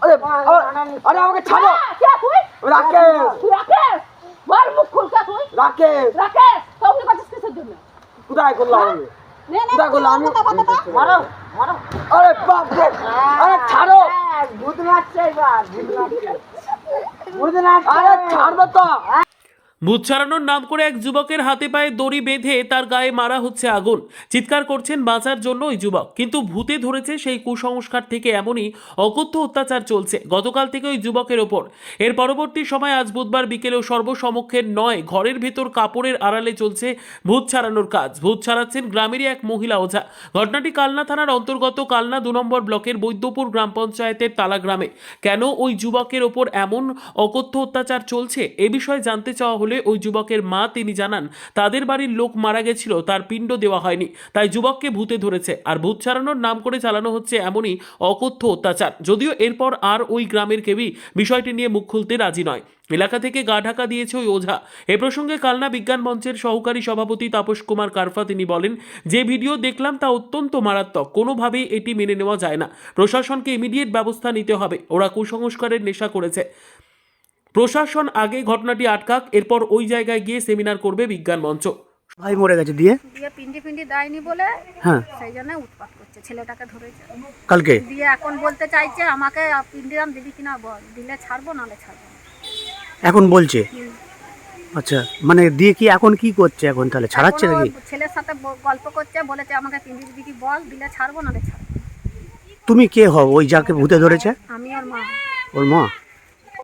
আরে আরে আমাকে ছাড়ো। রাকেশ রাকেশ বল মুখ খুল কে তুই? রাকেশ রাকেশ তুই কাজ কিসের জন্য? কোথায় করলাম আমি? নে নে কোথায় করলাম আমি? মারো মারো। আরে বাপ রে, আরে ছাড়ো। ভূত নাচছে এবার, ভূত নাচছে। আরে ছাড়বো তো। ভূত ছাড়ানোর নাম করে এক যুবকের হাতে পায়ে দড়ি বেঁধে তার গায়ে মারা হচ্ছে আগুন। চিৎকার করছেন বাঁচার জন্য ওই যুবক, কিন্তু ভূতে ধরেছে সেই কুসংস্কার থেকে এমনই অকথ্য অত্যাচার চলছে গতকাল থেকে ওই যুবকের ওপর। এর পরবর্তী সময় আজ বুধবার বিকেলেও সর্বসমক্ষের নয়, ঘরের ভেতর কাপড়ের আড়ালে চলছে ভূত ছাড়ানোর কাজ। ভূত ছাড়াচ্ছেন গ্রামেরই এক মহিলা ওঝা। ঘটনাটি কালনা থানার অন্তর্গত কালনা 2 নম্বর ব্লকের বৈদ্যপুর গ্রাম পঞ্চায়েতের তালা গ্রামে। কেন ওই যুবকের ওপর এমন অকথ্য অত্যাচার চলছে এ বিষয়ে জানতে চাওয়া হলে ওই যুবকের মা তিনি জানান, তাদের বাড়ির লোক মারা গেছিল, তার পিণ্ড দেওয়া হয়নি, তাই যুবককে ভূতে ধরেছে। আর ভূত ছাড়ানোর নাম করে চালানো হচ্ছে এমনই অকথ্য অত্যাচার। যদিও এরপর আর ওই গ্রামের কেউই বিষয়টি নিয়ে মুখ খুলতে রাজি নয়। এলাকা থেকে গা ঢাকা দিয়েছে ওই ওঝা। এ প্রসঙ্গে কালনা বিজ্ঞান মঞ্চের সহকারী সভাপতি তাপস কুমার কারফা তিনি বলেন, যে ভিডিও দেখলাম তা অত্যন্ত মারাত্মক, কোনোভাবেই এটি মেনে নেওয়া যায় না। প্রশাসনকে ইমিডিয়েট ব্যবস্থা নিতে হবে, ওরা কুসংস্কারের নেশা করেছে। প্রশাসন আগে ঘটনাটি আটকাক, এরপর ওই জায়গায় গিয়ে সেমিনার করবে বিজ্ঞান মঞ্চ। ভাই মরে গেছে দিয়ে পিন্ডি দেয়নি বলে হ্যাঁ সেই জন্য উৎপাত করছে, ছেলেটাকে ধরেছে। কালকে দিয়ে এখন বলতে চাইছে আমাকে পিন্ডিরাম দিবি কিনা বল, দিলে ছাড়বো নালে ছাড়বো না। এখন বলছে? আচ্ছা, মানে দিয়ে কি এখন কি করছে? এখন তাহলে ছাড়াচ্ছে এখনো নাকি? ছেলের সাথে গল্প করছে, বলেছে আমাকে পিন্ডি দিবি কি বল, দিলে ছাড়বো নালে ছাড়বো না। তুমি কে হও ওই যাকে ভূতে ধরেছে? আমি আর মা। ওর মা?